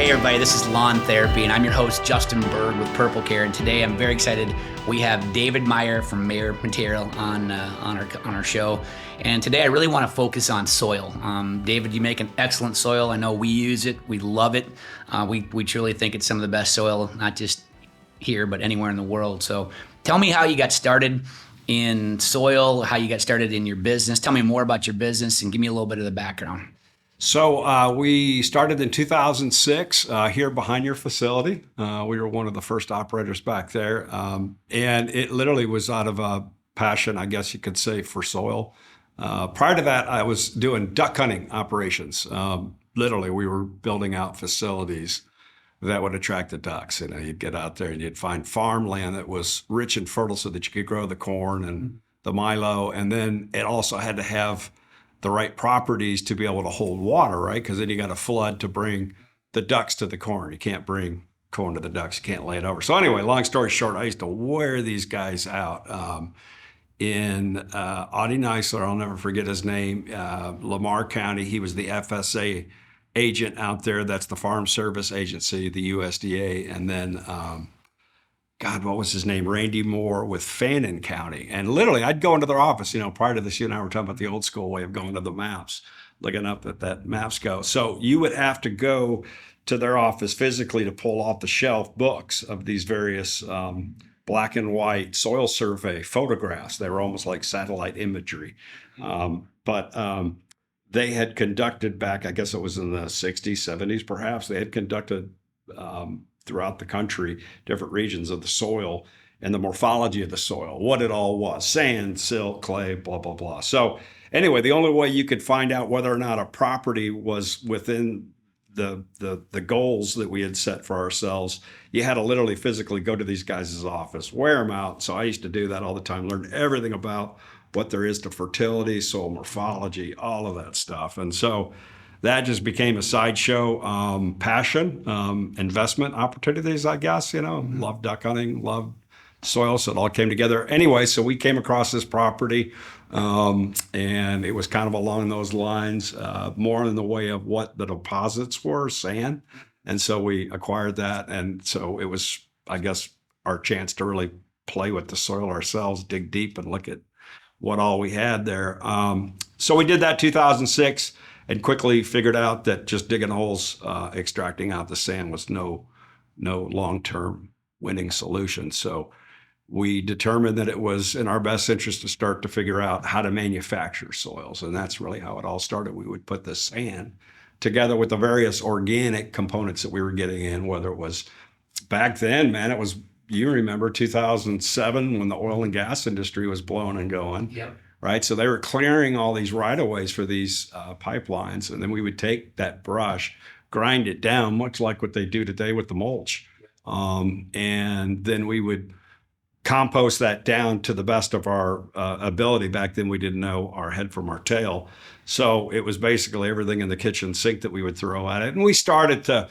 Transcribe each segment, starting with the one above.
Hey everybody, this is Lawn Therapy, and I'm your host, Justin Berg with Purple Care. And today I'm very excited. We have David Meyer from Meyer Material on our show. And today I really want to focus on soil. David, you make an excellent soil. I know we use it. We love it. We truly think it's some of the best soil, not just here, but anywhere in the world. So tell me how you got started in soil, how you got started in your business. Tell me more about your business and give me a little bit of the background. So we started in 2006 here behind your facility. We were one of the first operators back there. And it literally was out of a passion, I guess you could say, for soil. Prior to that, I was doing duck hunting operations. Literally, we were building out facilities that would attract the ducks. You know, you'd get out there and you'd find farmland that was rich and fertile so that you could grow the corn and the milo. And then it also had to have the right properties to be able to hold water, right? Because then you got to flood to bring the ducks to the corn. You can't bring corn to the ducks. You can't lay it over. So anyway, long story short, I used to wear these guys out in Audie Neisler. I'll never forget his name. Lamar County. He was the FSA agent out there. That's the Farm Service Agency, the USDA. And then God, what was his name? Randy Moore with Fannin County. And literally, I'd go into their office, prior to this, you and I were talking about the old school way of going to the maps, looking up at that maps go. So you would have to go to their office physically to pull off the shelf books of these various black and white soil survey photographs. They were almost like satellite imagery. But they had conducted back, I guess it was in the 60s, 70s perhaps, they had conducted throughout the country, different regions of the soil and the morphology of the soil, what it all was, sand, silt, clay, blah, blah, blah. So anyway, the only way you could find out whether or not a property was within the goals that we had set for ourselves, you had to literally physically go to these guys' office, wear them out. So I used to do that all the time, learn everything about what there is to fertility, soil morphology, all of that stuff. And so that just became a sideshow passion, investment opportunities, I guess, love duck hunting, love soil. So it all came together. Anyway, so we came across this property and it was kind of along those lines, more in the way of what the deposits were, sand. And so we acquired that. And so it was, I guess, our chance to really play with the soil ourselves, dig deep and look at what all we had there. So we did that 2006. And quickly figured out that just digging holes, extracting out the sand was no long-term winning solution. So we determined that it was in our best interest to start to figure out how to manufacture soils. And that's really how it all started. We would put the sand together with the various organic components that we were getting in, whether it was back then, man, it was, you remember 2007 when the oil and gas industry was blowing and going. Yep. Right. So they were clearing all these right of ways for these pipelines. And then we would take that brush, grind it down, much like what they do today with the mulch. And then we would compost that down to the best of our ability. Back then, we didn't know our head from our tail. So it was basically everything in the kitchen sink that we would throw at it. And we started to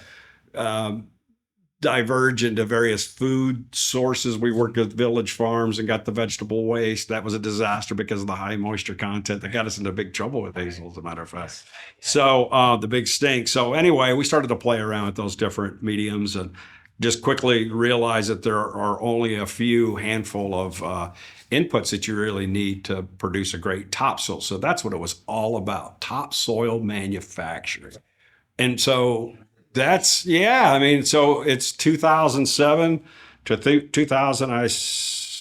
diverge into various food sources. We worked with village farms and got the vegetable waste. That was a disaster because of the high moisture content. That got us into big trouble with Hazel, as a matter of fact. So the big stink. So anyway, we started to play around with those different mediums and just quickly realized that there are only a few handful of inputs that you really need to produce a great topsoil. So that's what it was all about, topsoil manufacturing. And so so it's 2007 to 2000, I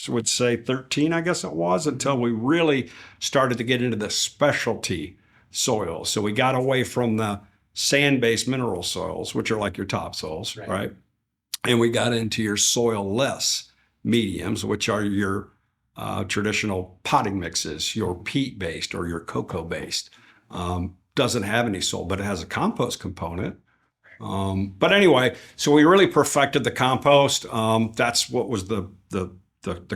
would say 13, I guess it was, until we really started to get into the specialty soil. So we got away from the sand-based mineral soils, which are like your topsoils, right? And we got into your soil-less mediums, which are your traditional potting mixes, your peat-based or your cocoa-based. Doesn't have any soil, but it has a compost component. But anyway, so we really perfected the compost. That's what was the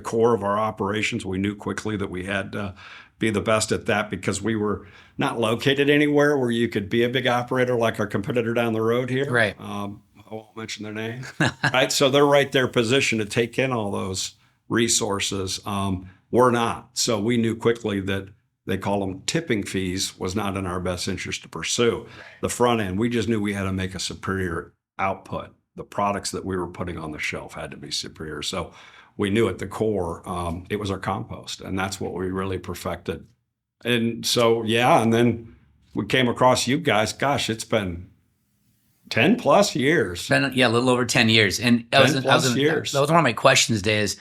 core of our operations. We knew quickly that we had to be the best at that because we were not located anywhere where you could be a big operator like our competitor down the road here. Right. I won't mention their name. Right. So they're right there positioned to take in all those resources. We're not. So we knew quickly that they call them tipping fees was not in our best interest to pursue. The front end, we just knew we had to make a superior output, the products that we were putting on the shelf had to be superior. So we knew at the core, it was our compost, and that's what we really perfected. And so, yeah, and then we came across you guys. Gosh, it's been 10 plus years. Yeah, a little over 10 years. And 10 plus years. That was one of my questions today is,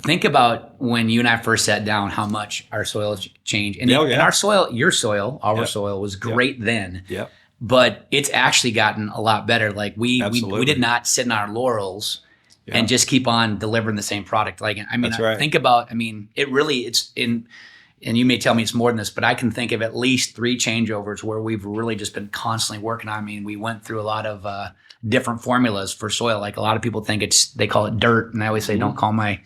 think about when you and I first sat down, how much our soil has changed. And, and our soil, your soil, our soil was great then. Yeah. But it's actually gotten a lot better. Like we did not sit on our laurels and just keep on delivering the same product. Like, I mean, think about, it's in, and you may tell me it's more than this, but I can think of at least 3 changeovers where we've really just been constantly working on. I mean, we went through a lot of different formulas for soil. Like a lot of people think they call it dirt. And I always say, don't call my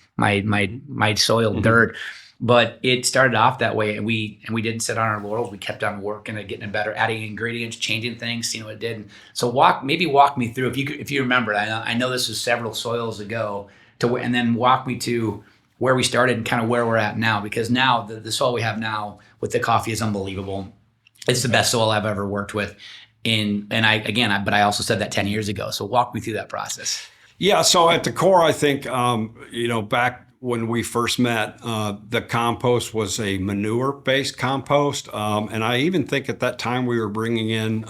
soil dirt. But it started off that way, and we didn't sit on our laurels. We kept on working and getting it better, adding ingredients, changing things, seeing what it did. So walk me through if you remember. I know this was several soils ago, and then walk me to where we started and kind of where we're at now. Because now the soil we have now with the coffee is unbelievable. It's the best soil I've ever worked with. But I also said that 10 years ago. So walk me through that process. Yeah. So at the core, I think back when we first met, the compost was a manure-based compost. And I even think at that time we were bringing in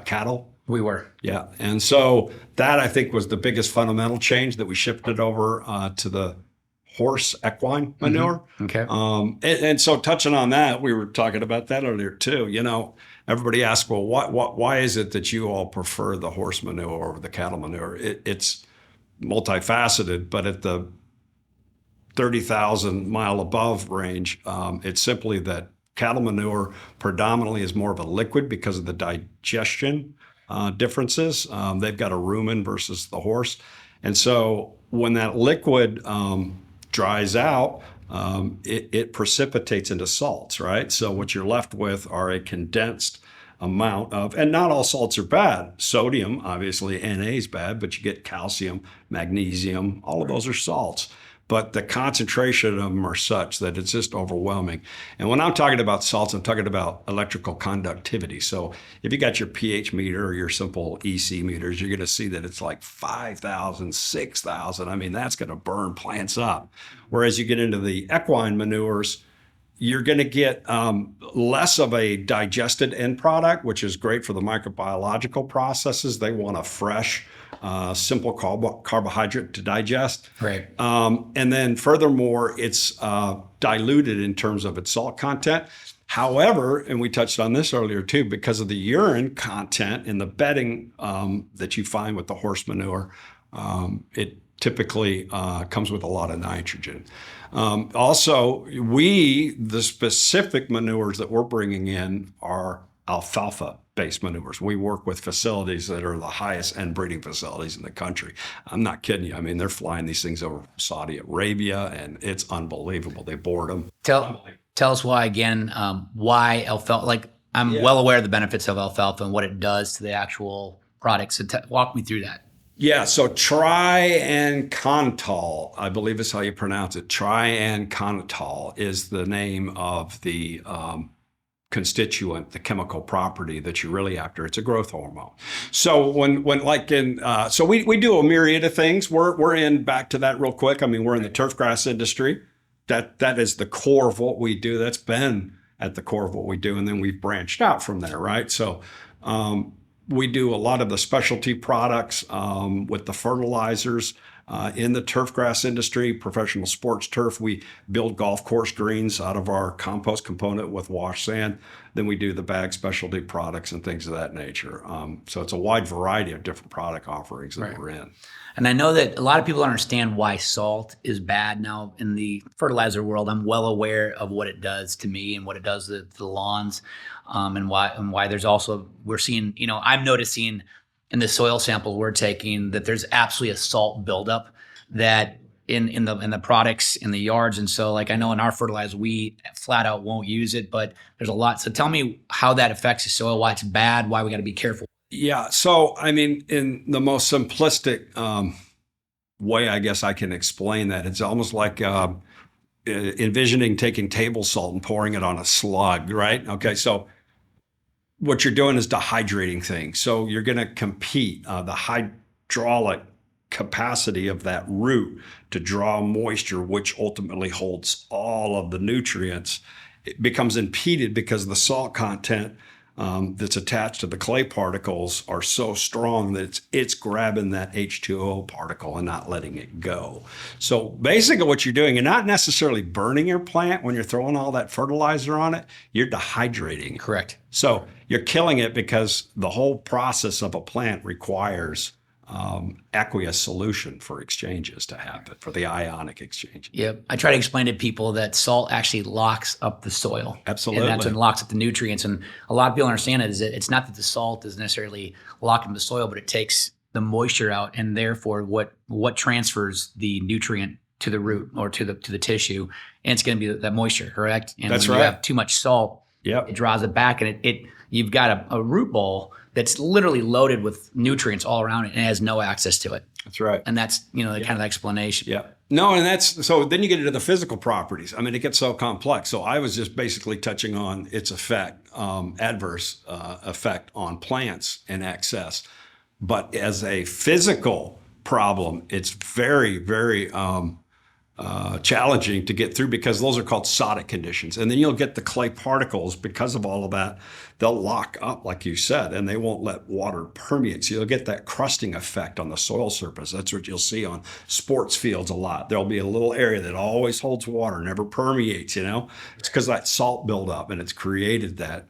cattle. We were. Yeah. And so that, I think, was the biggest fundamental change, that we shifted over to the horse equine manure. Okay. And so touching on that, we were talking about that earlier too. Everybody asks, well, why is it that you all prefer the horse manure over the cattle manure? It's multifaceted, but at the 30,000 mile above range, it's simply that cattle manure predominantly is more of a liquid because of the digestion differences. They've got a rumen versus the horse. And so when that liquid dries out, it precipitates into salts, right? So what you're left with are a condensed amount of, and not all salts are bad. Sodium, obviously, Na is bad, but you get calcium, magnesium, all of those are salts. But the concentration of them are such that it's just overwhelming. And when I'm talking about salts, I'm talking about electrical conductivity. So if you got your pH meter or your simple EC meters, you're going to see that it's like 5,000, 6,000. I mean, that's going to burn plants up. Whereas you get into the equine manures, you're going to get less of a digested end product, which is great for the microbiological processes. They want a fresh, simple carbohydrate to digest. Right. And then furthermore, it's diluted in terms of its salt content. However, and we touched on this earlier too, because of the urine content in the bedding that you find with the horse manure, it typically comes with a lot of nitrogen. Also, the specific manures that we're bringing in are alfalfa-based manures. We work with facilities that are the highest end breeding facilities in the country. I'm not kidding you. I mean, they're flying these things over Saudi Arabia, and it's unbelievable. They board them. Tell us why again. Why alfalfa? Like, I'm well aware of the benefits of alfalfa and what it does to the actual products. So walk me through that. Yeah, so triancantol, I believe is how you pronounce it. Triancantol is the name of the constituent, the chemical property that you're really after. It's a growth hormone. So so we do a myriad of things. We're in, back to that real quick. I mean, we're in the turf grass industry. That is the core of what we do. That's been at the core of what we do, and then we've branched out from there, right? So. We do a lot of the specialty products with the fertilizers in the turf grass industry, professional sports turf. We build golf course greens out of our compost component with wash sand. Then we do the bag specialty products and things of that nature. So it's a wide variety of different product offerings that we're in. And I know that a lot of people understand why salt is bad. Now, in the fertilizer world, I'm well aware of what it does to me and what it does to the lawns, and why there's also, we're seeing, I'm noticing in the soil samples we're taking that there's absolutely a salt buildup that in the products in the yards. And so, like, I know in our fertilizer we flat out won't use it, but there's a lot. So tell me how that affects the soil, why it's bad, why we got to be careful. Yeah. So, I mean, in the most simplistic way, I guess I can explain that. It's almost like envisioning taking table salt and pouring it on a slug, right? Okay. So what you're doing is dehydrating things. So you're going to compete the hydraulic capacity of that root to draw moisture, which ultimately holds all of the nutrients. It becomes impeded because the salt content that's attached to the clay particles are so strong that it's grabbing that H2O particle and not letting it go. So basically what you're doing, you're not necessarily burning your plant when you're throwing all that fertilizer on it, you're dehydrating it. Correct. So you're killing it because the whole process of a plant requires aqueous solution for exchanges to happen, for the ionic exchange. Yep. I try to explain to people that salt actually locks up the soil. Absolutely. And that's what locks up the nutrients. And a lot of people understand it is that it's not that the salt is necessarily locking the soil, but it takes the moisture out, and therefore what transfers the nutrient to the root or to the tissue, and it's going to be that moisture, correct? And that's when right. you have too much salt, Yep. it draws it back, and it you've got a root ball that's literally loaded with nutrients all around it and it has no access to it. That's right. And that's, the kind of explanation. Yeah. No, and that's, so then you get into the physical properties. I mean, it gets so complex. So I was just basically touching on its effect, adverse effect on plants in excess. But as a physical problem, it's very, very challenging to get through because those are called sotic conditions. And then you'll get the clay particles because of all of that. They'll lock up, like you said, and they won't let water permeate. So you'll get that crusting effect on the soil surface. That's what you'll see on sports fields a lot. There'll be a little area that always holds water, never permeates, It's because that salt buildup, and it's created that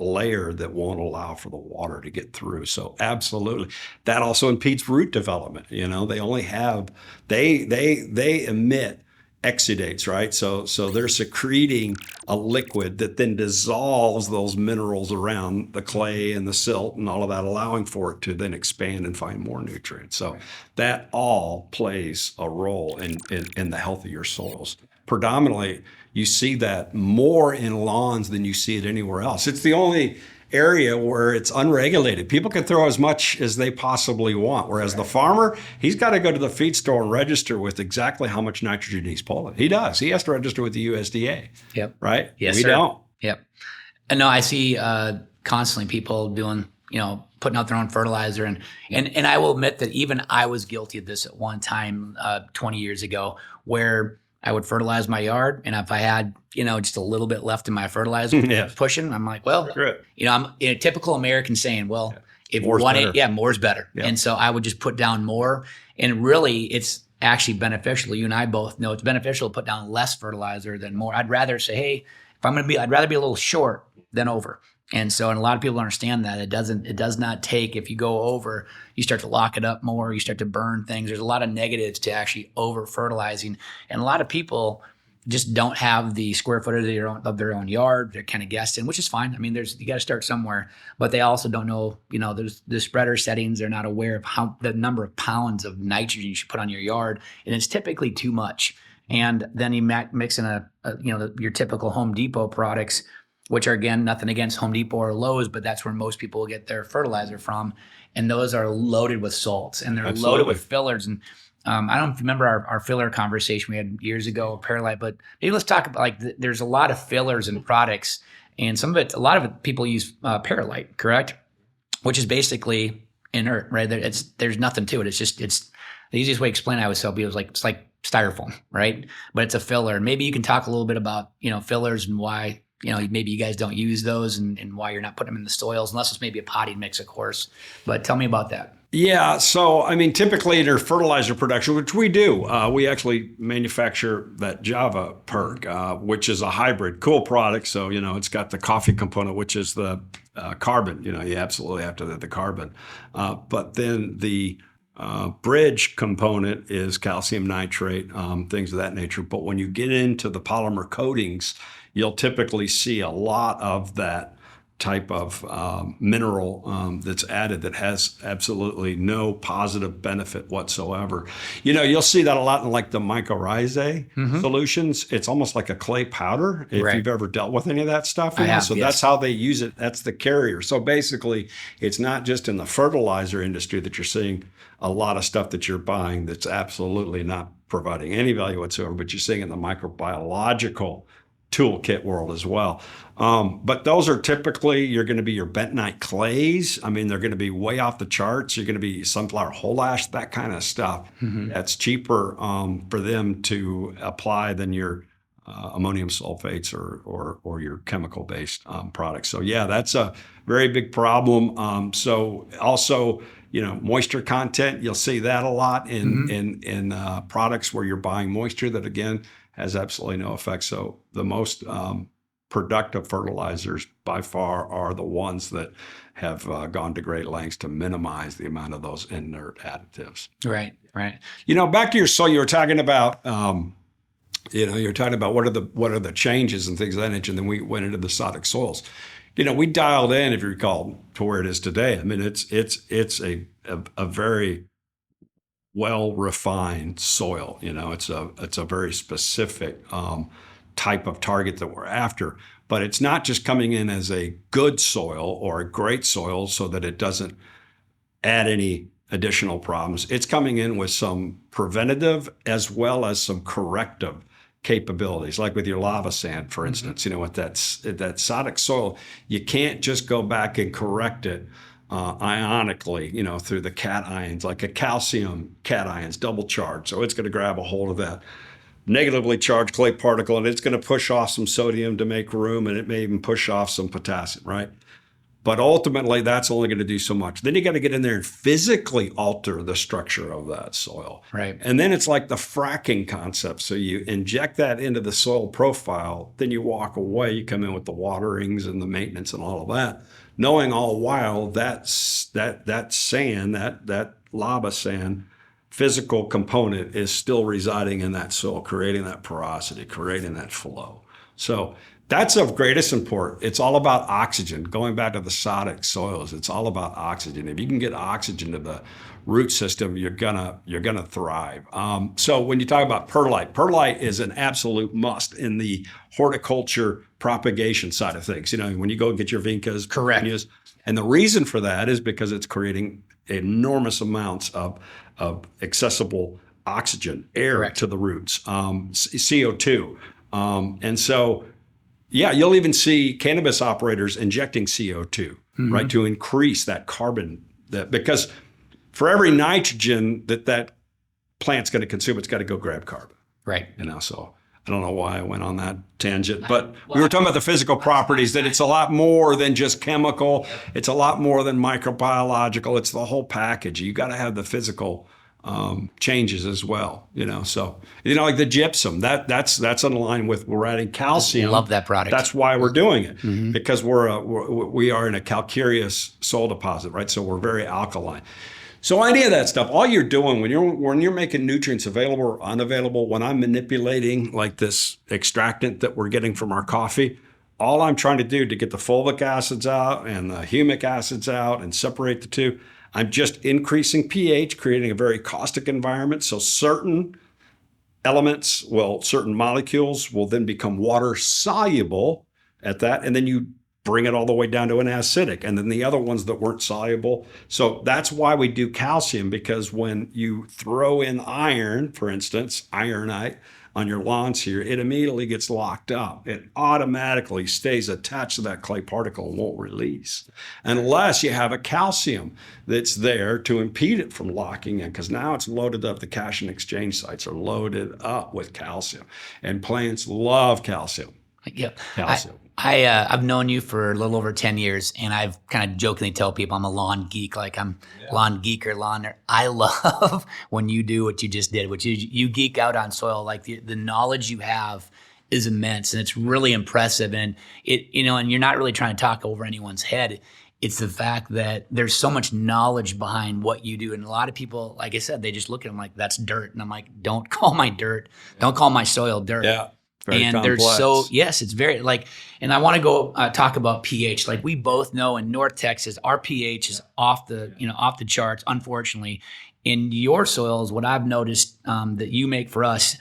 layer that won't allow for the water to get through. So absolutely. That also impedes root development. They only have, they emit exudates, right? So they're secreting a liquid that then dissolves those minerals around the clay and the silt and all of that, allowing for it to then expand and find more nutrients. So that all plays a role in the health of your soils. Predominantly, you see that more in lawns than you see it anywhere else. It's the only area where it's unregulated. People can throw as much as they possibly want, whereas the farmer, he's got to go to the feed store and register with exactly how much nitrogen he's pulling. He does. He has to register with the USDA. Yep. Right? Yes, we sir. don't. Yep. And no, I see constantly people doing, putting out their own fertilizer. And I will admit that even I was guilty of this at one time 20 years ago, where I would fertilize my yard, and if I had, just a little bit left in my fertilizer pushing, I'm like, well, I'm in a typical American saying, well, if more's one, better. more's better. Yeah. And so I would just put down more, and really it's actually beneficial. You and I both know it's beneficial to put down less fertilizer than more. I'd rather say, hey, I'd rather be a little short than over. And so, and a lot of people understand that it does not take, if you go over, you start to lock it up more, you start to burn things. There's a lot of negatives to actually over fertilizing. And a lot of people just don't have the square footage of their own yard. They're kind of guessing, which is fine. I mean, you got to start somewhere, but they also don't know, there's the spreader settings. They're not aware of the number of pounds of nitrogen you should put on your yard. And it's typically too much. And then you mix in your typical Home Depot products, which are, again, nothing against Home Depot or Lowe's, but that's where most people get their fertilizer from. And those are loaded with salts, and they're loaded with fillers. And I don't remember our filler conversation we had years ago, Paralite, but maybe let's talk about, there's a lot of fillers in products, and a lot of it people use Paralite, correct? Which is basically inert, right? There's nothing to it. It's the easiest way to explain it, I always tell people, it's like styrofoam, right? But it's a filler. And maybe you can talk a little bit about, fillers and why, maybe you guys don't use those and why you're not putting them in the soils, unless it's maybe a potting mix, of course. But tell me about that. Yeah. So, typically in our fertilizer production, which we do, we actually manufacture that Java perk, which is a hybrid, cool product. So, it's got the coffee component, which is the carbon. You absolutely have to have the carbon. But then the bridge component is calcium nitrate, things of that nature. But when you get into the polymer coatings, you'll typically see a lot of that type of mineral that's added that has absolutely no positive benefit whatsoever. You'll see that a lot in the mycorrhizae solutions. It's almost like a clay powder if you've ever dealt with any of that stuff. That's how they use it. That's the carrier. So basically, it's not just in the fertilizer industry that you're seeing a lot of stuff that you're buying that's absolutely not providing any value whatsoever, but you're seeing in the microbiological toolkit world as well. But those are typically, you're going to be your bentonite clays. I mean, they're going to be way off the charts. You're going to be sunflower whole ash, that kind of stuff. That's cheaper for them to apply than your ammonium sulfates or your chemical-based products. So yeah, that's a very big problem. So also, moisture content, you'll see that a lot in products where you're buying moisture that, again, has absolutely no effect. So the most productive fertilizers by far are the ones that have gone to great lengths to minimize the amount of those inert additives. Right. Back to your soil, you were talking about, you're talking about what are the changes and things of that nature, and then we went into the Soic soils. We dialed in, if you recall, to where it is today. I mean, it's a very well-refined soil. It's a very specific type of target that we're after. But it's not just coming in as a good soil or a great soil so that it doesn't add any additional problems. It's coming in with some preventative as well as some corrective capabilities, like with your lava sand, for instance. With that Soic soil, you can't just go back and correct it ionically, through the cations, like a calcium cations, double charged. So it's going to grab a hold of that negatively charged clay particle, and it's going to push off some sodium to make room, and it may even push off some potassium, right? But ultimately, that's only going to do so much. Then you got to get in there and physically alter the structure of that soil. Right. And then it's like the fracking concept. So you inject that into the soil profile, then you walk away, you come in with the waterings and the maintenance and all of that, knowing all while that sand, that lava sand, physical component is still residing in that soil, creating that porosity, creating that flow. So that's of greatest import. It's all about oxygen. Going back to the Soic soils, it's all about oxygen. If you can get oxygen to the root system, you're gonna thrive. So when you talk about perlite is an absolute must in the horticulture propagation side of things. When you go get your vincas, correct. Petunias, and the reason for that is because it's creating enormous amounts of accessible oxygen, air Correct. to the roots, CO2. And so, yeah, you'll even see cannabis operators injecting CO2, right, to increase that carbon. Because for every nitrogen that plant's going to consume, it's got to go grab carbon. Right. So I don't know why I went on that tangent, but we were talking about the physical properties, that it's a lot more than just chemical. It's a lot more than microbiological. It's the whole package. You got to have the physical changes as well, So, like the gypsum, that's in line with, we're adding calcium. Love that product. That's why we're doing it, because we are in a calcareous soil deposit, right? So we're very alkaline. So any of that stuff, all you're doing when you're making nutrients available or unavailable, when I'm manipulating like this extractant that we're getting from our coffee, all I'm trying to do to get the fulvic acids out and the humic acids out and separate the two, I'm just increasing pH, creating a very caustic environment. So certain molecules will then become water soluble at that, and then you bring it all the way down to an acidic, and then the other ones that weren't soluble. So that's why we do calcium, because when you throw in iron, for instance, ironite on your lawns here, it immediately gets locked up. It automatically stays attached to that clay particle and won't release unless you have a calcium that's there to impede it from locking in, because now it's loaded up. The cation exchange sites are loaded up with calcium, and plants love calcium. Yep. Calcium. I've known you for a little over 10 years, and I've kind of jokingly tell people I'm a lawn geek, like I'm lawn geek or lawn nerd. I love when you do what you just did, which is you geek out on soil. Like the knowledge you have is immense, and it's really impressive. And and you're not really trying to talk over anyone's head. It's the fact that there's so much knowledge behind what you do. And a lot of people, like I said, they just look at them like, that's dirt. And I'm like, don't call my dirt. Don't call my soil dirt. Yeah. Very and complex. it's very and I want to go talk about pH. Like we both know in North Texas, our pH is off the charts, unfortunately. In your soils, what I've noticed that you make for us,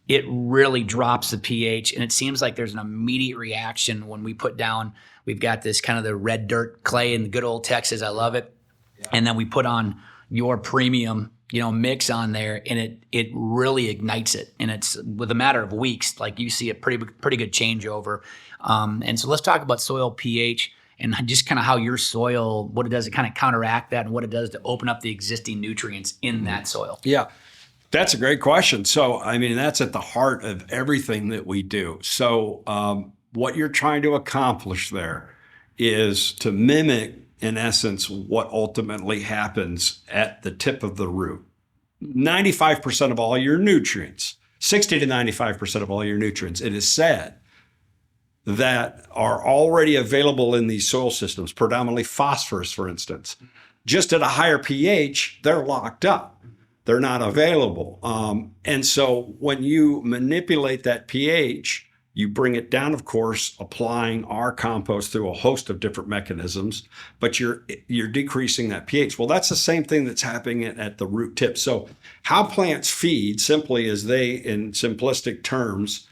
it really drops the pH, and it seems like there's an immediate reaction when we put down, we've got this kind of the red dirt clay in the good old Texas. I love it. Yeah. And then we put on your premium mix on there, and it really ignites it. And it's with a matter of weeks, like you see a pretty good changeover. And so let's talk about soil pH and just kind of how your soil, what it does to kind of counteract that and what it does to open up the existing nutrients in that soil. Yeah, that's a great question. So, I mean, that's at the heart of everything that we do. So what you're trying to accomplish there is to mimic, in essence, what ultimately happens at the tip of the root. 95% of all your nutrients, 60 to 95% of all your nutrients, it is said, that are already available in these soil systems, predominantly phosphorus, for instance. Just at a higher pH, they're locked up. They're not available. And so when you manipulate that pH, you bring it down, of course, applying our compost through a host of different mechanisms, but you're decreasing that pH. Well, that's the same thing that's happening at the root tip. So how plants feed, simply as they, in simplistic terms,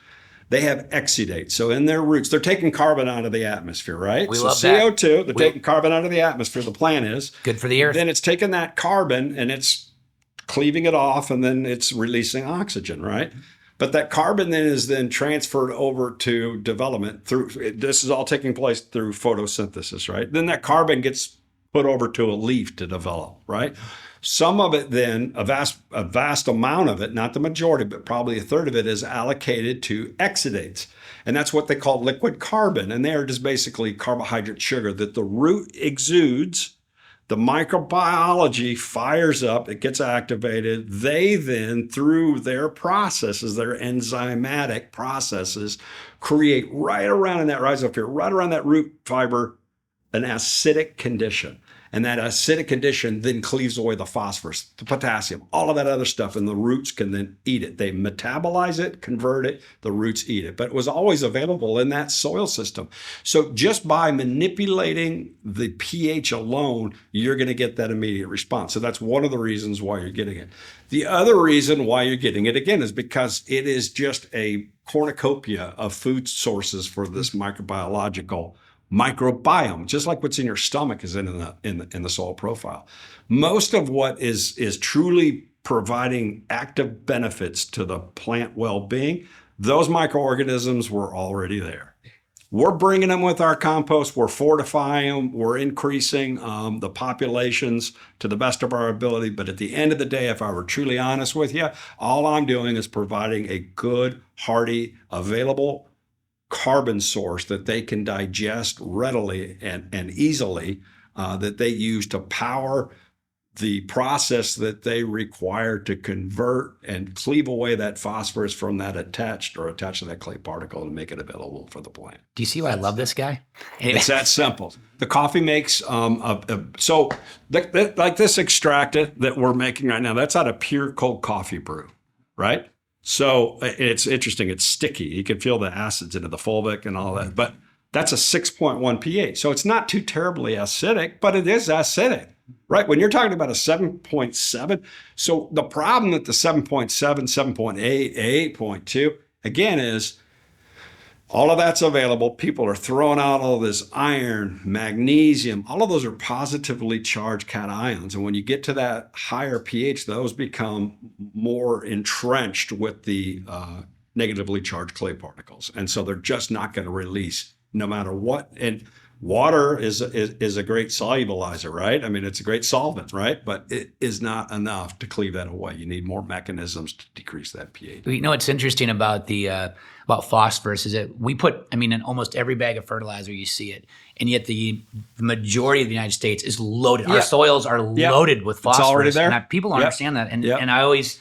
they have exudate. So in their roots, they're taking carbon out of the atmosphere, right? We so love CO2, they're taking carbon out of the atmosphere, the plant is. Good for the earth. Then it's taking that carbon and it's cleaving it off, and then it's releasing oxygen, right? But that carbon then is transferred over to development through, this is all taking place through photosynthesis, right? Then that carbon gets put over to a leaf to develop, right? Some of it then, a vast amount of it, not the majority, but probably a third of it is allocated to exudates. And that's what they call liquid carbon. And they are just basically carbohydrate sugar that the root exudes. The microbiology fires up, it gets activated. They then, through their processes, their enzymatic processes, create right around in that rhizosphere, right around that root fiber, an acidic condition. And that acidic condition then cleaves away the phosphorus, the potassium, all of that other stuff, and the roots can then eat it. They metabolize it, convert it, the roots eat it. But it was always available in that soil system. So just by manipulating the pH alone, you're going to get that immediate response. So that's one of the reasons why you're getting it. The other reason why you're getting it, again, is because it is just a cornucopia of food sources for this microbiological microbiome, just like what's in your stomach is in the soil profile. Most of what is truly providing active benefits to the plant well-being, those microorganisms were already there. We're bringing them with our compost. We're fortifying them. We're increasing the populations to the best of our ability. But at the end of the day, if I were truly honest with you, all I'm doing is providing a good, hearty, available carbon source that they can digest readily and easily, that they use to power the process that they require to convert and cleave away that phosphorus from that attached to that clay particle and make it available for the plant. Do you see why I love this guy? It's that simple. The coffee makes, so like this extractant that we're making right now, that's out of pure cold coffee brew, right? So it's interesting. It's sticky. You can feel the acids into the fulvic and all that. But that's a 6.1 pH. So it's not too terribly acidic, but it is acidic, right? When you're talking about a 7.7, so the problem that the 7.7, 7.8, 8.2, again, is all of that's available. People are throwing out all this iron, magnesium. All of those are positively charged cations. And when you get to that higher pH, those become more entrenched with the negatively charged clay particles. And so they're just not going to release no matter what. And water is a great solubilizer, right? I mean, it's a great solvent, right? But it is not enough to cleave that away. You need more mechanisms to decrease that pH. You know what's interesting about about phosphorus is that we put, in almost every bag of fertilizer you see it, and yet the majority of the United States is loaded. Our soils are loaded with phosphorus. It's already there. And people don't understand that. And I used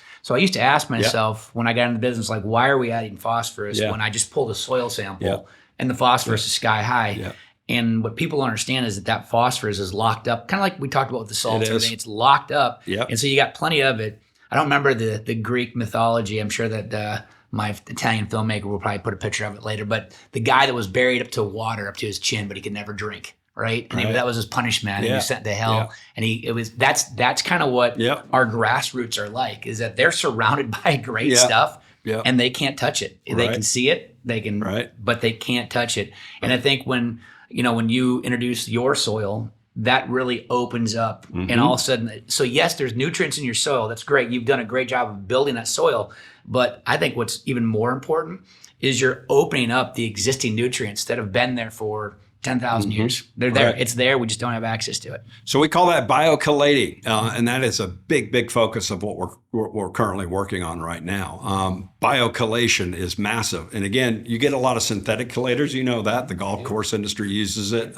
to ask myself when I got into business, like, why are we adding phosphorus when I just pulled a soil sample and the phosphorus is sky high? Yeah. And what people don't understand is that phosphorus is locked up, kind of like we talked about with the salts and everything. It's locked up. Yep. And so you got plenty of it. I don't remember the Greek mythology. I'm sure that my Italian filmmaker will probably put a picture of it later. But the guy that was buried up to water, up to his chin, but he could never drink, right? And that was his punishment. And he was sent to hell. Yeah. And that's kind of what our grassroots are like, is that they're surrounded by great stuff and they can't touch it. They can see it, but they can't touch it. And I think when you introduce your soil that really opens up. Mm-hmm. And all of a sudden, so yes, there's nutrients in your soil. That's great. You've done a great job of building that soil. But I think what's even more important is you're opening up the existing nutrients that have been there for 10,000 years. They're there. Right. It's there. We just don't have access to it. So we call that biocollating, and that is a big focus of what we're currently working on right now. Biocollation is massive, and again, you get a lot of synthetic collators. You know that the golf course industry uses it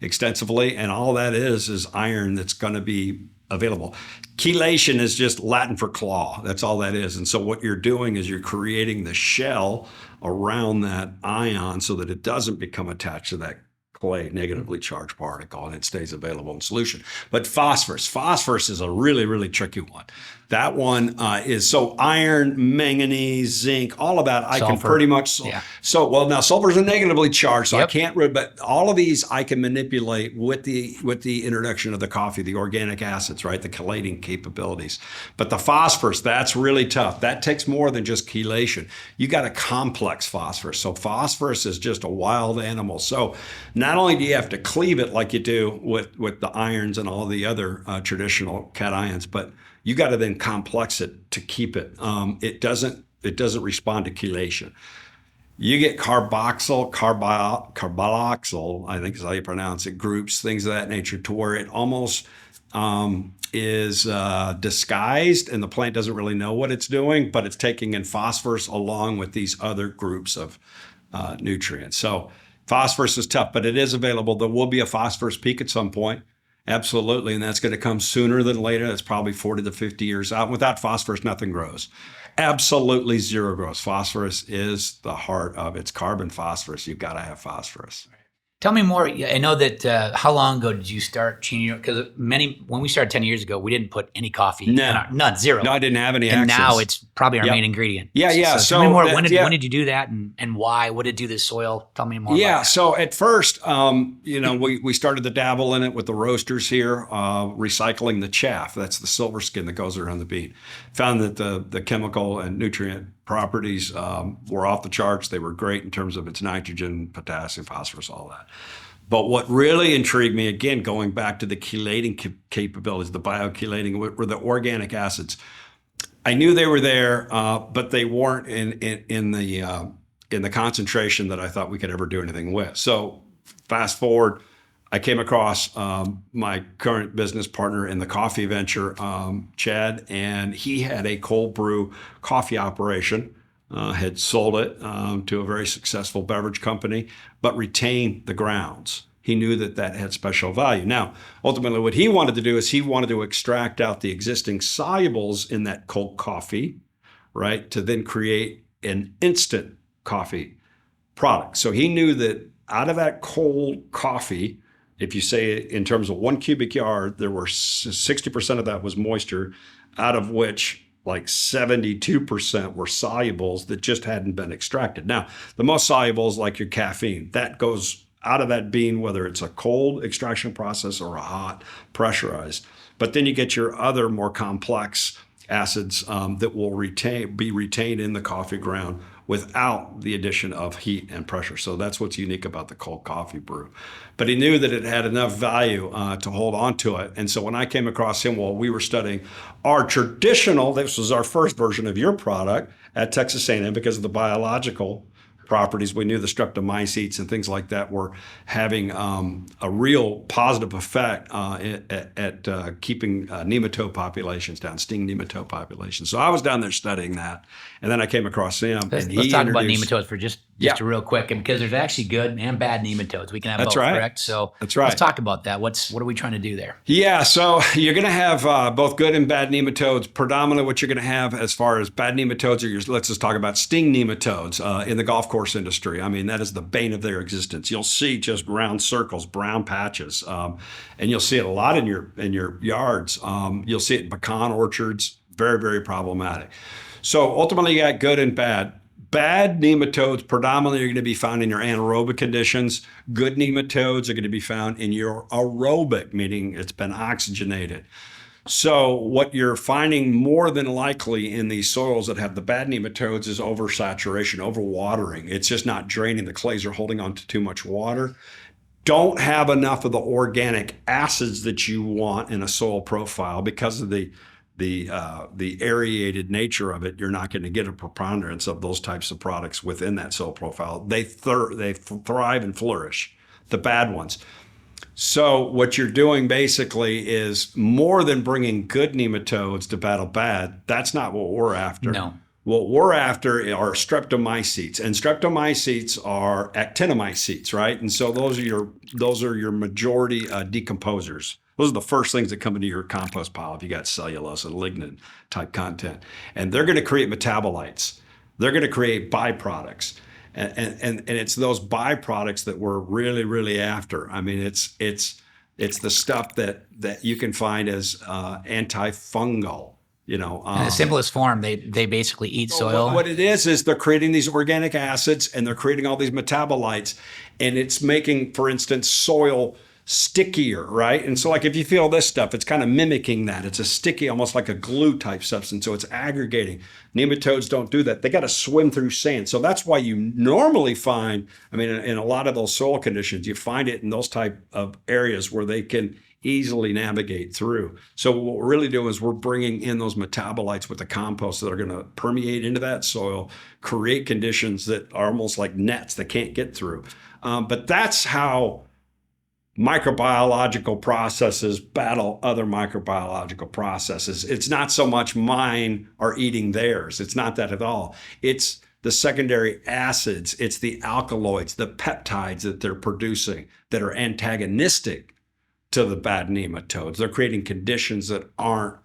extensively, and all that is iron that's going to be available. Chelation is just Latin for claw. That's all that is. And so what you're doing is you're creating the shell around that ion so that it doesn't become attached to that clay negatively charged particle and it stays available in solution. But phosphorus is a really tricky one. That one is so iron, manganese, zinc, all of that I can pretty much. Yeah. So well now sulfur's a negatively charged, so Yep. I can't. But all of these I can manipulate with the introduction of the coffee, the organic acids, right, the chelating capabilities. But the phosphorus, that's really tough. That takes more than just chelation. You got a complex phosphorus. So phosphorus is just a wild animal. So not only do you have to cleave it like you do with the irons and all the other traditional cations, but you got to then complex it to keep it. It doesn't respond to chelation. You get carboxyl, carboxyl, I think is how you pronounce it, groups, things of that nature, to where it almost is disguised and the plant doesn't really know what it's doing, but it's taking in phosphorus along with these other groups of nutrients. So phosphorus is tough, but it is available. There will be a phosphorus peak at some point. Absolutely. And that's going to come sooner than later. That's probably 40 to 50 years out. Without phosphorus, nothing grows. Absolutely zero grows. Phosphorus is the heart of it. It's carbon phosphorus. You've got to have phosphorus. Tell me more. I know that how long ago did you start changing? Because when we started 10 years ago, we didn't put any coffee. None, zero. No, I didn't have any and access. now it's probably our Yep. main ingredient. Yeah. So tell me more. When did you do that and why? What did it do to the soil? Tell me more about that. So at first, we started to dabble in it with the roasters here, recycling the chaff. That's the silver skin that goes around the bean. Found that the chemical and nutrient properties were off the charts. They were great in terms of its nitrogen, potassium, phosphorus, all that. But what really intrigued me, again, going back to the chelating capabilities, the biochelating, were the organic acids. I knew they were there, but they weren't in the concentration that I thought we could ever do anything with. So fast forward, I came across my current business partner in the coffee venture, Chad, and he had a cold brew coffee operation, had sold it to a very successful beverage company, but retained the grounds. He knew that had special value. Now, ultimately, what he wanted to do is he wanted to extract out the existing solubles in that cold coffee, right, to then create an instant coffee product. So he knew that out of that cold coffee, if you say in terms of 1 cubic yard, there were 60% of that was moisture, out of which like 72% were solubles that just hadn't been extracted. Now, the most solubles, like your caffeine, that goes out of that bean, whether it's a cold extraction process or a hot pressurized. But then you get your other more complex acids that will be retained in the coffee ground without the addition of heat and pressure. So that's what's unique about the cold coffee brew. But he knew that it had enough value to hold on to it. And so when I came across him, while we were studying our traditional, this was our first version of your product at Texas A&M because of the biological properties. We knew the streptomycetes and things like that were having a real positive effect at keeping nematode populations down, sting nematode populations. So I was down there studying that, and then I came across him. Let's talk about nematodes for just a real quick, and because there's actually good and bad nematodes. We can have both, correct? So that's right. Let's talk about that. What are we trying to do there? Yeah, so you're going to have both good and bad nematodes. Predominantly what you're going to have as far as bad nematodes are let's just talk about sting nematodes in the golf course industry. I mean, that is the bane of their existence. You'll see just round circles, brown patches, and you'll see it a lot in your yards. You'll see it in pecan orchards. Very, very problematic. So ultimately you got good and bad. Bad nematodes predominantly are going to be found in your anaerobic conditions. Good nematodes are going to be found in your aerobic, meaning it's been oxygenated. So what you're finding more than likely in these soils that have the bad nematodes is oversaturation, overwatering. It's just not draining. The clays are holding on to too much water. don't have enough of the organic acids that you want in a soil profile because of the aerated nature of it. You're not going to get a preponderance of those types of products within that soil profile. They thrive and flourish, the bad ones. So what you're doing basically is more than bringing good nematodes to battle bad. That's not what we're after. No. What we're after are streptomycetes, and streptomycetes are actinomycetes, right? And so those are your majority decomposers. Those are the first things that come into your compost pile if you got cellulose and lignin type content. And they're going to create metabolites. They're going to create byproducts. And it's those byproducts that we're really, really after. I mean, it's the stuff that you can find as antifungal. In the simplest form, they basically eat soil. What it is they're creating these organic acids and they're creating all these metabolites, and it's making, for instance, soil stickier, right? And so like if you feel this stuff, it's kind of mimicking that. It's a sticky, almost like a glue type substance. So it's aggregating. Nematodes don't do that. They got to swim through sand. So that's why you normally find, I mean, in a lot of those soil conditions, you find it in those type of areas where they can easily navigate through. So what we're really doing is we're bringing in those metabolites with the compost that are going to permeate into that soil, create conditions that are almost like nets that can't get through. But that's how microbiological processes battle other microbiological processes. It's not so much mine are eating theirs. It's not that at all. It's the secondary acids. It's the alkaloids, the peptides that they're producing that are antagonistic to the bad nematodes. They're creating conditions that aren't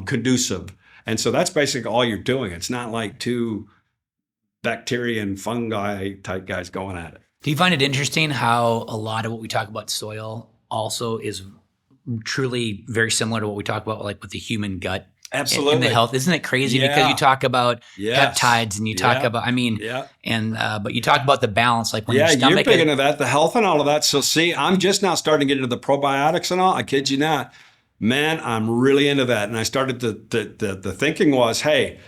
conducive. And so that's basically all you're doing. It's not like two bacteria and fungi type guys going at it. Do you find it interesting how a lot of what we talk about soil also is truly very similar to what we talk about like with the human gut? Absolutely. And the health. Isn't it crazy? Yeah. Because you talk about Yes. peptides and you talk Yeah. about, I mean, Yeah. and but you talk about the balance, like when your Yeah, stomach you're big into that, the health and all of that. So see, I'm just now starting to get into the probiotics and all. I kid you not. Man, I'm really into that. And I started the thinking was, hey,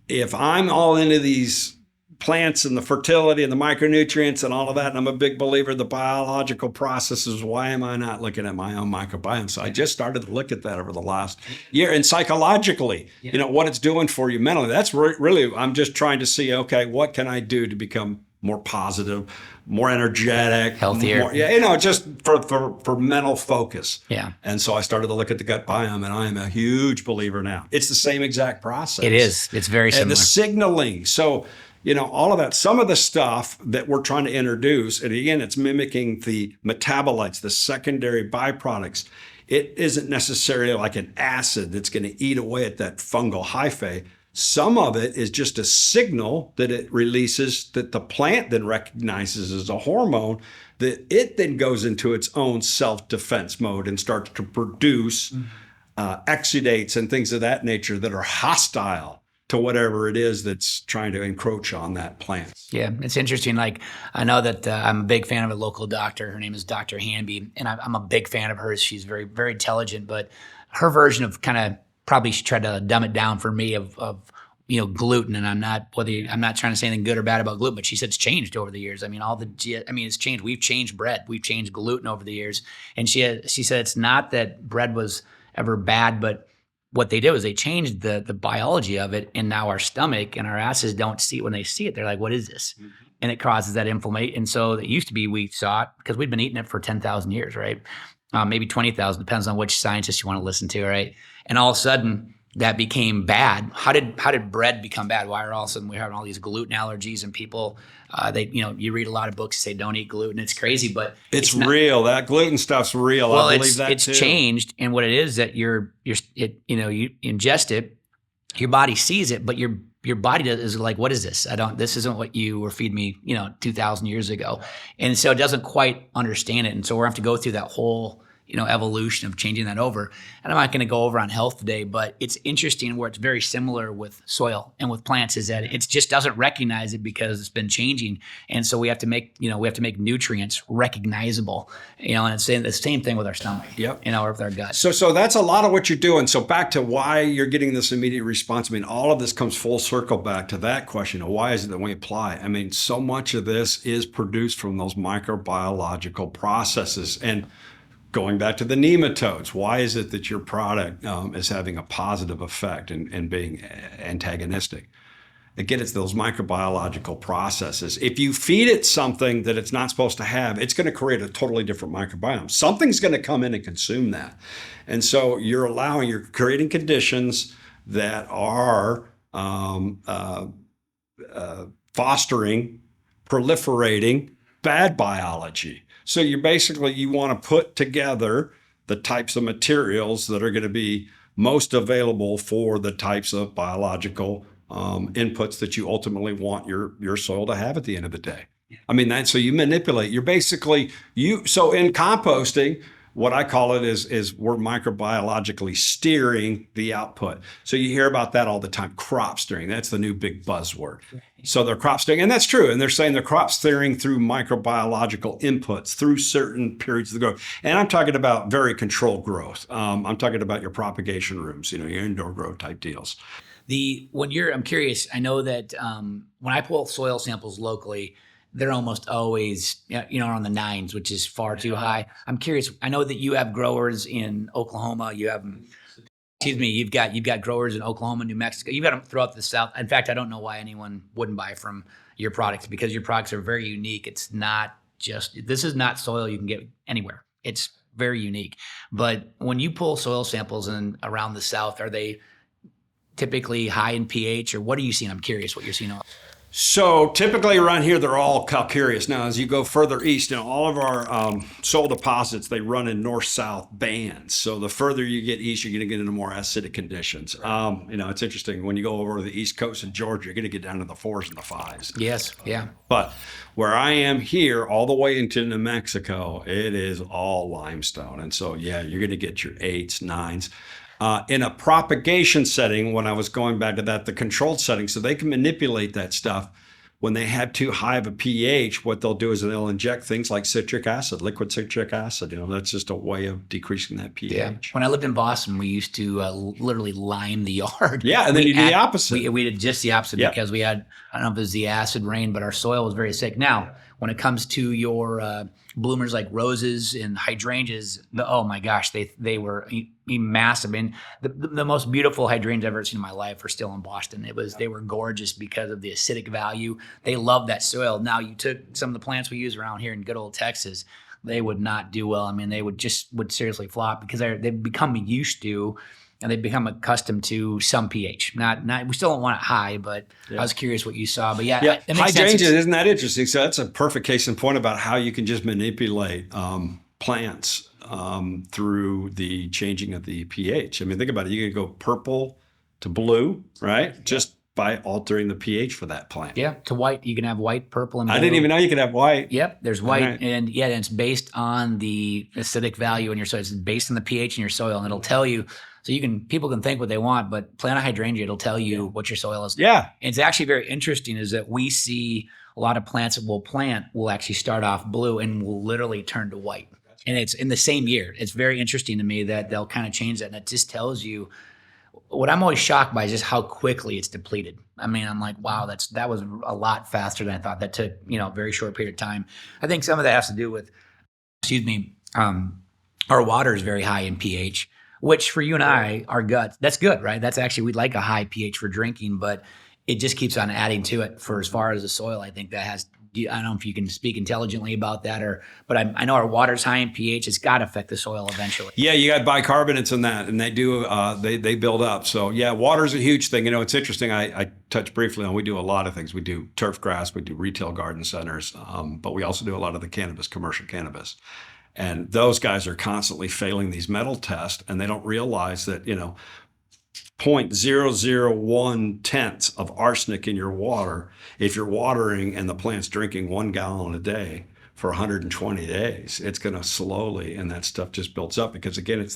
if I'm all into these plants and the fertility and the micronutrients and all of that, and I'm a big believer in the biological processes, why am I not looking at my own microbiome? So I just started to look at that over the last year. And psychologically, what it's doing for you mentally, that's really, I'm just trying to see, okay, what can I do to become more positive, more energetic, healthier? Just for mental focus. Yeah. And so I started to look at the gut biome, and I am a huge believer now. It's the same exact process. It is. It's very similar. And the signaling. So, all of that, some of the stuff that we're trying to introduce, and again, it's mimicking the metabolites, the secondary byproducts. It isn't necessarily like an acid that's going to eat away at that fungal hyphae. Some of it is just a signal that it releases that the plant then recognizes as a hormone, that it then goes into its own self-defense mode and starts to produce exudates and things of that nature that are hostile to whatever it is that's trying to encroach on that plant. Yeah, it's interesting. Like, I know that I'm a big fan of a local doctor. Her name is Dr. Hanby, and I'm a big fan of hers. She's very, very intelligent, but her version of kind of probably she tried to dumb it down for me of gluten. And I'm not trying to say anything good or bad about gluten, but she said it's changed over the years. I mean, it's changed. We've changed bread. We've changed gluten over the years. And she said it's not that bread was ever bad, but what they did was they changed the biology of it, and now our stomach and our acids don't see it. When they see it, they're like, what is this? Mm-hmm. And it causes that inflammation. And so it used to be we saw it because we'd been eating it for 10,000 years, right? Maybe 20,000, depends on which scientist you want to listen to, right? And all of a sudden that became bad. How did bread become bad? Why are all of a sudden we're having all these gluten allergies and people, you read a lot of books that say don't eat gluten. It's crazy, but it's real. That gluten stuff's real. Well, I believe that it's too. changed, and what it is that you ingest it, your body sees it, but your body is like, what is this? This isn't what you were feeding me, 2,000 years ago, and so it doesn't quite understand it, and so we're going to have to go through that whole evolution of changing that over. And I'm not going to go over on health today, but it's interesting where it's very similar with soil and with plants is that it just doesn't recognize it because it's been changing. And so we have to make nutrients recognizable, and it's the same thing with our stomach, or with our gut. So that's a lot of what you're doing. So back to why you're getting this immediate response. I mean, all of this comes full circle back to that question of why is it that we apply? I mean, so much of this is produced from those microbiological processes. And going back to the nematodes, why is it that your product is having a positive effect and being antagonistic? Again, it's those microbiological processes. If you feed it something that it's not supposed to have, it's going to create a totally different microbiome. Something's going to come in and consume that. And so you're creating conditions that are fostering, proliferating bad biology. So you want to put together the types of materials that are going to be most available for the types of biological inputs that you ultimately want your soil to have at the end of the day. I mean, so you manipulate. So in composting, what I call it is we're microbiologically steering the output. So you hear about that all the time, crop steering. That's the new big buzzword. So they're crop steering, and that's true. And they're saying they're crop steering through microbiological inputs through certain periods of the growth. And I'm talking about very controlled growth. I'm talking about your propagation rooms, your indoor grow type deals. I'm curious, I know that when I pull soil samples locally, they're almost always, on the 9s, which is far too high. I'm curious. I know that you have growers in Oklahoma. You've got growers in Oklahoma, New Mexico. You've got them throughout the South. In fact, I don't know why anyone wouldn't buy from your products because your products are very unique. This is not soil you can get anywhere. It's very unique. But when you pull soil samples around the South, are they typically high in pH, or what are you seeing? I'm curious what you're seeing. So typically around here, they're all calcareous. Now, as you go further east, all of our soil deposits, they run in north-south bands. So the further you get east, you're going to get into more acidic conditions. It's interesting. When you go over to the east coast of Georgia, you're going to get down to the 4s and the 5s. Yes, yeah. But where I am here, all the way into New Mexico, it is all limestone. And so, you're going to get your 8s, 9s. In a propagation setting, when I was going back to that, the controlled setting, so they can manipulate that stuff. When they have too high of a pH, what they'll do is they'll inject things like citric acid, liquid citric acid. That's just a way of decreasing that pH. Yeah. When I lived in Boston, we used to literally lime the yard. Yeah, and then you do the opposite. We did just the opposite because we had, I don't know if it was the acid rain, but our soil was very acidic. Now, when it comes to your bloomers like roses and hydrangeas, oh my gosh, they were massive. I mean, the most beautiful hydrangeas I've ever seen in my life are still in Boston. They were gorgeous because of the acidic value. They love that soil. Now, you took some of the plants we use around here in good old Texas, they would not do well. I mean, they would seriously flop because they've become used to, and they've become accustomed to some pH. Not we still don't want it high, but I was curious what you saw. But hydrangeas, isn't that interesting? So that's a perfect case in point about how you can just manipulate plants through the changing of the pH. I mean, think about it. You can go purple to blue, right? Yeah. Just by altering the pH for that plant. Yeah, to white. You can have white, purple, and blue. I didn't even know you could have white. Yep, there's white. Right. And it's based on the acidic value in your soil. It's based on the pH in your soil, and it'll tell you. So people can think what they want, but plant a hydrangea, it'll tell you what your soil is. Yeah. And it's actually very interesting is that we see a lot of plants that we'll plant will actually start off blue and will literally turn to white. And it's in the same year. It's very interesting to me that they'll kind of change that. And it just tells you, what I'm always shocked by is just how quickly it's depleted. I mean, I'm like, wow, that was a lot faster than I thought. That took, a very short period of time. I think some of that has to do with, our water is very high in pH, which for you and I, our gut, that's good, right? That's actually, we'd like a high pH for drinking, but it just keeps on adding to it for as far as the soil. I think that has, I don't know if you can speak intelligently about that but I know our water's high in pH. It's got to affect the soil eventually. Yeah, you got bicarbonates in that, and they do, they build up. So yeah, water's a huge thing. It's interesting. I touched briefly on, we do a lot of things. We do turf grass, we do retail garden centers, but we also do a lot of the cannabis, commercial cannabis. And those guys are constantly failing these metal tests, and they don't realize that, 0.001 tenths of arsenic in your water, if you're watering and the plant's drinking 1 gallon a day for 120 days, it's going to slowly, and that stuff just builds up because again,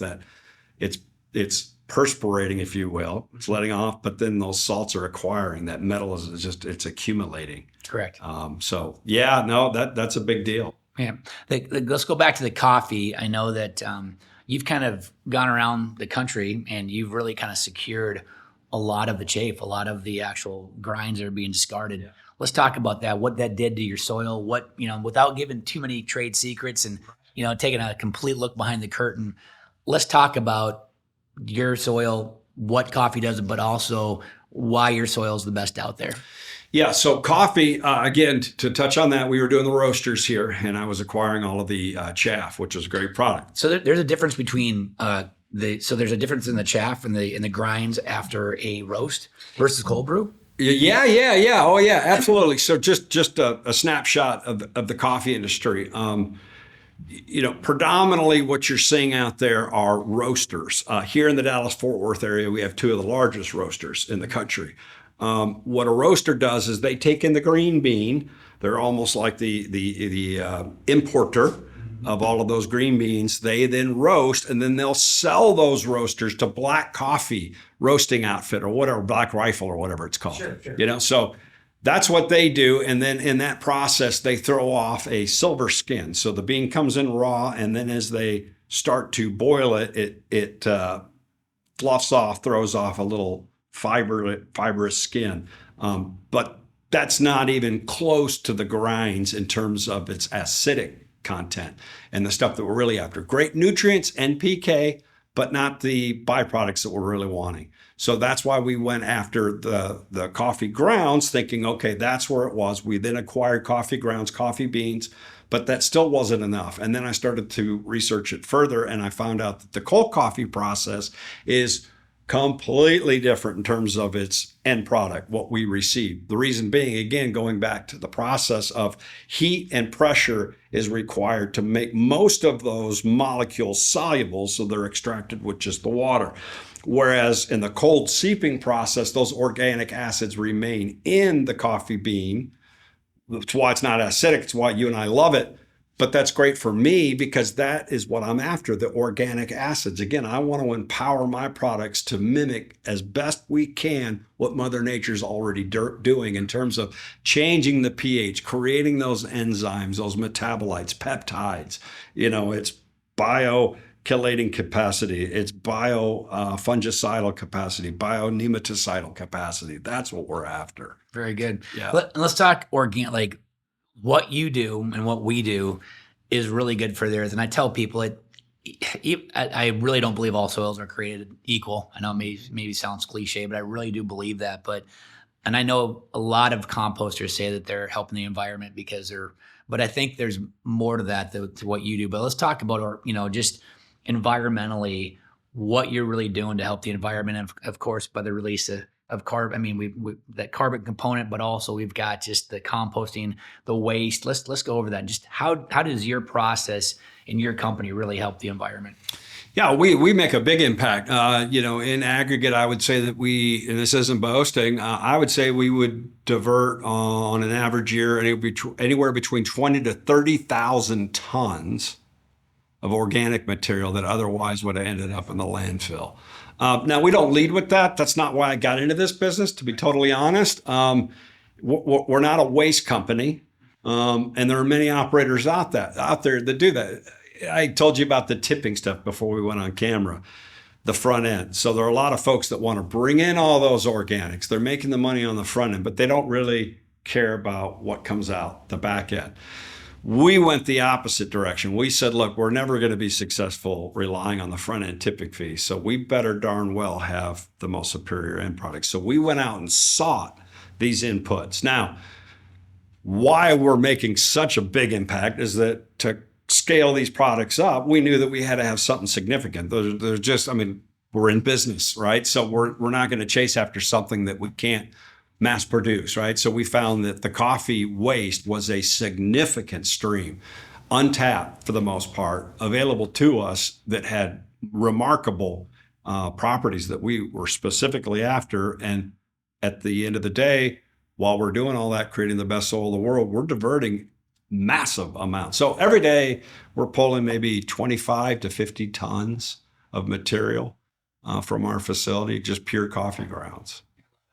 it's perspirating, if you will. It's letting off, but then those salts are acquiring. That metal is just, it's accumulating. Correct. So yeah, no, that's a big deal. Yeah. Let's go back to the coffee. I know that you've kind of gone around the country and you've really kind of secured a lot of the chaff, a lot of the actual grinds that are being discarded. Yeah. Let's talk about that, what that did to your soil, what, without giving too many trade secrets and, taking a complete look behind the curtain. Let's talk about your soil, what coffee does, but also why your soil is the best out there. Yeah, so coffee, again, to touch on that, we were doing the roasters here, and I was acquiring all of the chaff, which is a great product. So there's a difference between there's a difference in the chaff and the grinds after a roast versus cold brew. Yeah. Oh yeah, absolutely. So just a snapshot of the coffee industry. Predominantly what you're seeing out there are roasters. Here in the Dallas-Fort Worth area, we have two of the largest roasters in the country. What a roaster does is they take in the green bean. They're almost like the importer of all of those green beans. They then roast, and then they'll sell those roasters to Black Coffee Roasting Outfit or whatever, Black Rifle or whatever it's called. Sure. So that's what they do. And then in that process, they throw off a silver skin. So the bean comes in raw, and then as they start to boil it fluffs off, throws off a little fibrous skin. But that's not even close to the grinds in terms of its acidic content and the stuff that we're really after. Great nutrients, NPK, but not the byproducts that we're really wanting. So that's why we went after the coffee grounds, thinking, okay, that's where it was. We then acquired coffee grounds, coffee beans, but that still wasn't enough. And then I started to research it further, and I found out that the cold coffee process is completely different in terms of its end product, what we receive. The reason being, again, going back to the process of heat and pressure is required to make most of those molecules soluble, so they're extracted with just the water. Whereas in the cold seeping process, those organic acids remain in the coffee bean. That's why it's not acidic. It's why you and I love it. But that's great for me because that is what I'm after, the organic acids. Again, I want to empower my products to mimic as best we can what Mother Nature's already doing in terms of changing the pH, creating those enzymes, those metabolites, peptides. It's biochelating capacity, it's fungicidal capacity, bionematocidal capacity. That's what we're after. Very good. Yeah. Let's talk organic, what you do and what we do is really good for theirs. And I tell people I really don't believe all soils are created equal. I know it maybe sounds cliche, but I really do believe that. And I know a lot of composters say that they're helping the environment but I think there's more to that to what you do. But let's talk about, just environmentally, what you're really doing to help the environment. And of course, by the release of carbon, I mean, we that carbon component, but also we've got just the composting, the waste. Let's go over that. Just how does your process in your company really help the environment? Yeah, we make a big impact. In aggregate, I would say that and this isn't boasting, I would say we would divert on an average year anywhere between 20 to 30,000 tons of organic material that otherwise would have ended up in the landfill. Now, we don't lead with that. That's not why I got into this business, to be totally honest. We're not a waste company, and there are many operators out there that do that. I told you about the tipping stuff before we went on camera, the front end. So there are a lot of folks that want to bring in all those organics. They're making the money on the front end, but they don't really care about what comes out the back end. We went the opposite direction. We said, look, we're never going to be successful relying on the front end tipping fee. So we better darn well have the most superior end product. So we went out and sought these inputs. Now, why we're making such a big impact is that to scale these products up, we knew that we had to have something significant. They're just, we're in business, right? So we're not going to chase after something that we can't mass produce, right? So we found that the coffee waste was a significant stream, untapped for the most part, available to us that had remarkable properties that we were specifically after. And at the end of the day, while we're doing all that, creating the best soil in the world, we're diverting massive amounts. So every day we're pulling maybe 25 to 50 tons of material from our facility, just pure coffee grounds.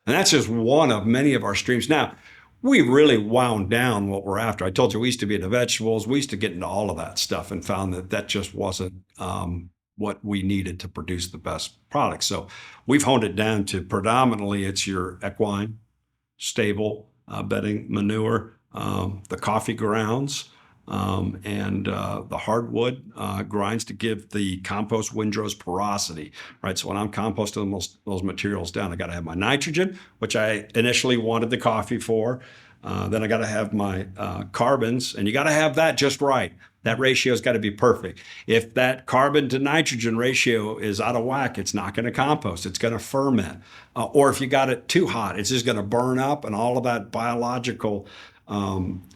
And that's just one of many of our streams. Now, we really wound down what we're after. I told you we used to be into vegetables. We used to get into all of that stuff and found that that just wasn't what we needed to produce the best products. So we've honed it down to predominantly it's your equine, stable bedding, manure, the coffee grounds, and the hardwood grinds to give the compost windrows porosity, right? So when I'm composting those materials down, I got to have my nitrogen, which I initially wanted the coffee for. Then I got to have my carbons, and you got to have that just right. That ratio has got to be perfect. If that carbon to nitrogen ratio is out of whack, it's not going to compost. It's going to ferment. Or if you got it too hot, it's just going to burn up, and all of that biological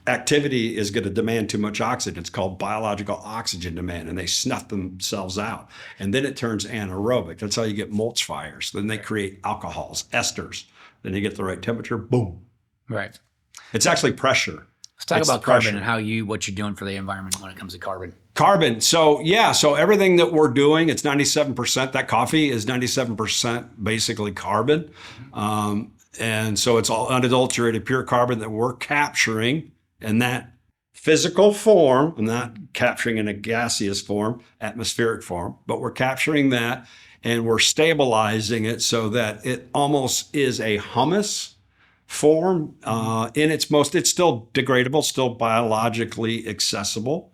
activity is going to demand too much oxygen. It's called biological oxygen demand, and they snuff themselves out. And then it turns anaerobic. That's how you get mulch fires. Then they create alcohols, esters. Then you get the right temperature, boom. Right. It's actually pressure. Let's talk about carbon and what you're doing for the environment when it comes to carbon. Carbon. So everything that we're doing, it's 97%. That coffee is 97% basically carbon. And so it's all unadulterated, pure carbon that we're capturing in that physical form. I'm not capturing in a gaseous form, atmospheric form, but we're capturing that and we're stabilizing it so that it almost is a humus form it's still degradable, still biologically accessible,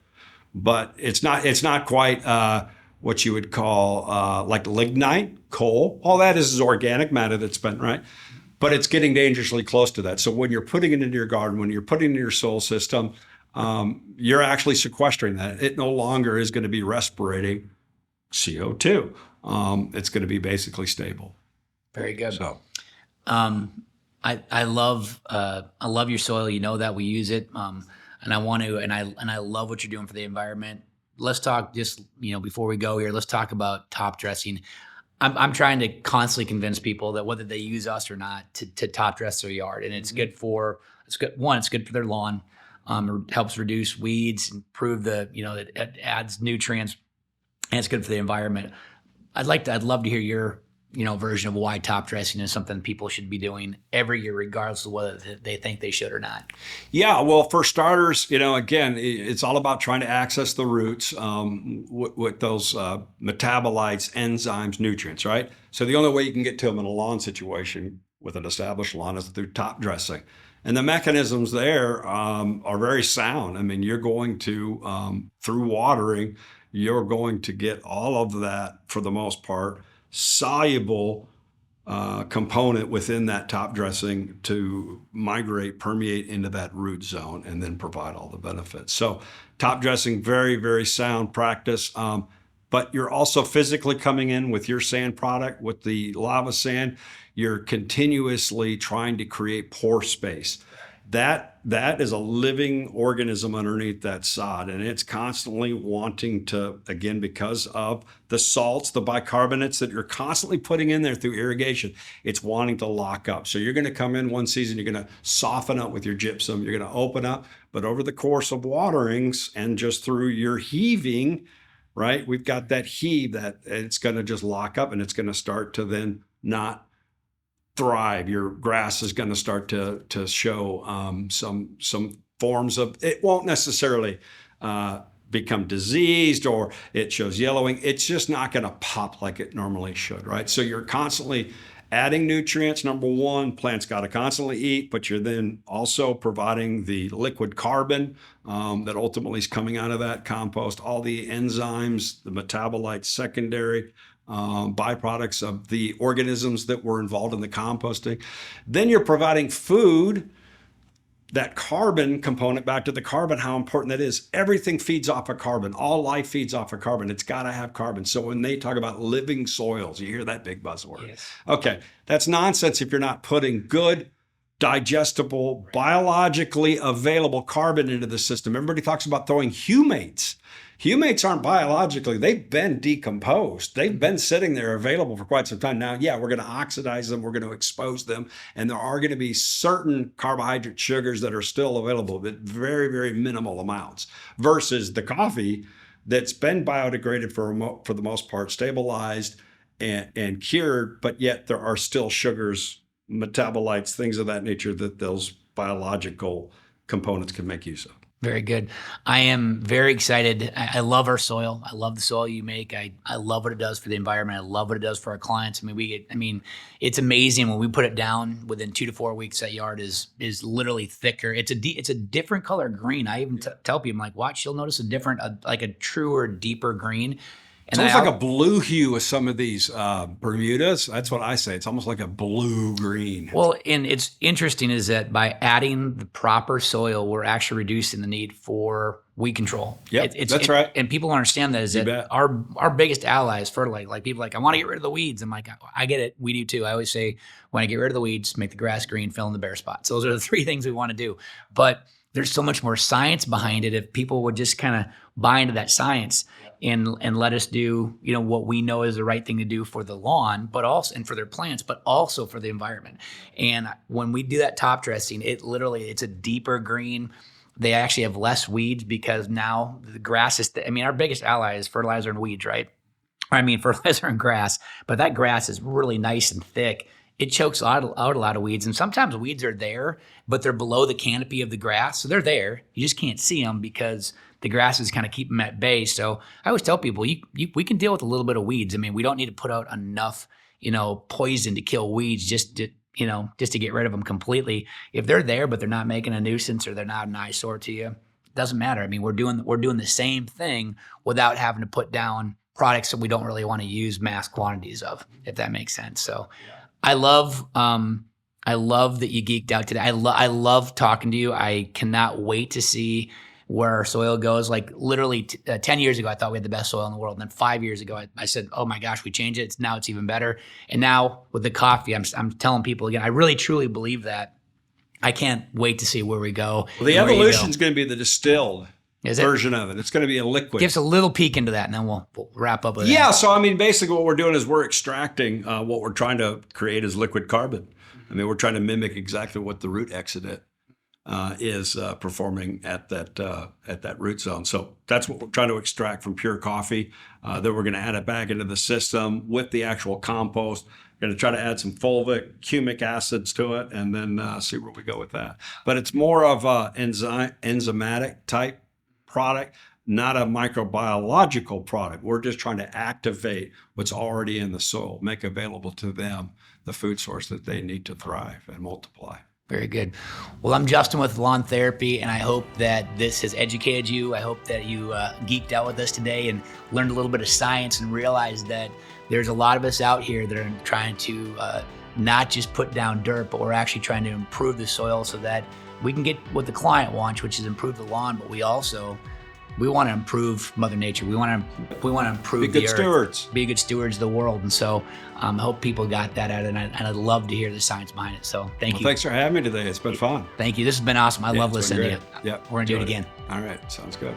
but it's not quite what you would call like lignite, coal. All that is organic matter that's been, right? But it's getting dangerously close to that. So when you're putting it into your garden, when you're putting it in your soil system, you're actually sequestering that. It no longer is going to be respirating CO2. It's going to be basically stable. Very good. So. I love your soil. You know that we use it, and I want to, and I love what you're doing for the environment. Let's talk before we go here. Let's talk about top dressing. I'm trying to constantly convince people that whether they use us or not to top dress their yard, and it's good for it's good for their lawn. It helps reduce weeds, improve it adds nutrients, and it's good for the environment. I'd love to hear your version of why top dressing is something people should be doing every year, regardless of whether they think they should or not. Yeah, well, for starters, again, it's all about trying to access the roots with those metabolites, enzymes, nutrients, right? So the only way you can get to them in a lawn situation with an established lawn is through top dressing. And the mechanisms there are very sound. I mean, you're going to, through watering, you're going to get all of that, for the most part, soluble component within that top dressing to permeate into that root zone and then provide all the benefits. So top dressing, very, very sound practice. But you're also physically coming in with your sand product, with the lava sand, you're continuously trying to create pore space. That is a living organism underneath that sod, and it's constantly wanting to, again, because of the salts, the bicarbonates that you're constantly putting in there through irrigation, it's wanting to lock up. So you're going to come in one season, you're going to soften up with your gypsum, you're going to open up, but over the course of waterings and just through your heaving, right, we've got that heave that it's going to just lock up, and it's going to start to then not thrive. Your grass is going to start to show some forms of, it won't necessarily become diseased or it shows yellowing. It's just not going to pop like it normally should, right? So you're constantly adding nutrients. Number one, plants got to constantly eat, but you're then also providing the liquid carbon that ultimately is coming out of that compost, all the enzymes, the metabolites, secondary byproducts of the organisms that were involved in the composting. Then you're providing food, that carbon component, back to the carbon, how important that is. Everything feeds off of carbon. All life feeds off of carbon. It's got to have carbon. So when they talk about living soils, you hear that big buzzword. Yes. Okay, that's nonsense if you're not putting good, digestible, biologically available carbon into the system. Everybody talks about throwing humates. Humates aren't biologically, they've been decomposed. They've been sitting there available for quite some time. Now, yeah, we're going to oxidize them, we're going to expose them, and there are going to be certain carbohydrate sugars that are still available, but very, very minimal amounts, versus the coffee that's been biodegraded for the most part, stabilized and cured, but yet there are still sugars, metabolites, things of that nature that those biological components can make use of. Very good. I am very excited. I love our soil. I love the soil you make. I love what it does for the environment. I love what it does for our clients. I mean, it's amazing when we put it down within 2 to 4 weeks. That yard is literally thicker. It's a different color green. I even tell people, I'm like, watch, you'll notice a different, like a truer, deeper green. It's almost like a blue hue with some of these Bermudas. That's what I say. It's almost like a blue-green. Well, and it's interesting is that by adding the proper soil, we're actually reducing the need for weed control. Yeah, that's right. And people don't understand that is that our biggest ally is fertilizer. Like people are like, I want to get rid of the weeds. I'm like, I get it. We do too. I always say, when I get rid of the weeds, make the grass green, fill in the bare spots. Those are the 3 things we want to do. But there's so much more science behind it. If people would just kind of buy into that science and let us do, what we know is the right thing to do for the lawn, but also, and for their plants, but also for the environment. And when we do that top dressing, it's a deeper green. They actually have less weeds because now the grass is, our biggest ally is fertilizer and weeds, right? Fertilizer and grass, but that grass is really nice and thick. It chokes out a lot of weeds. And sometimes weeds are there, but they're below the canopy of the grass. So they're there. You just can't see them because the grasses kind of keep them at bay. So I always tell people, we can deal with a little bit of weeds. We don't need to put out enough, poison to kill weeds just to get rid of them completely. If they're there, but they're not making a nuisance or they're not an eyesore to you, it doesn't matter. We're doing the same thing without having to put down products that we don't really want to use mass quantities of, if that makes sense. So I love that you geeked out today. I love talking to you. I cannot wait to see where our soil goes. Like literally 10 years ago, I thought we had the best soil in the world. And then 5 years ago, I said, oh my gosh, we changed it. Now it's even better. And now with the coffee, I'm telling people again, I really truly believe that. I can't wait to see where we go. Well, the evolution is going to be the distilled version of it. It's going to be a liquid. Give us a little peek into that, and then we'll wrap up with that. Yeah, so basically what we're doing is we're extracting what we're trying to create is liquid carbon. We're trying to mimic exactly what the root exudate is performing at that root zone. So that's what we're trying to extract from pure coffee. Then we're going to add it back into the system with the actual compost. We're going to try to add some fulvic, humic acids to it, and then see where we go with that. But it's more of a enzymatic type product, not a microbiological product. We're just trying to activate what's already in the soil, make available to them the food source that they need to thrive and multiply. Very good. Well, I'm Justin with Lawn Therapy, and I hope that this has educated you. I hope that you geeked out with us today and learned a little bit of science and realized that there's a lot of us out here that are trying to not just put down dirt, but we're actually trying to improve the soil so that we can get what the client wants, which is improve the lawn, but we want to improve Mother Nature. We want to improve the earth. Be good stewards of the world. And so I hope people got that out, and I'd love to hear the science behind it. So thank you. Thanks for having me today. It's been fun. Thank you. This has been awesome. I love listening to you. Yeah, We're going to do it again. All right. Sounds good.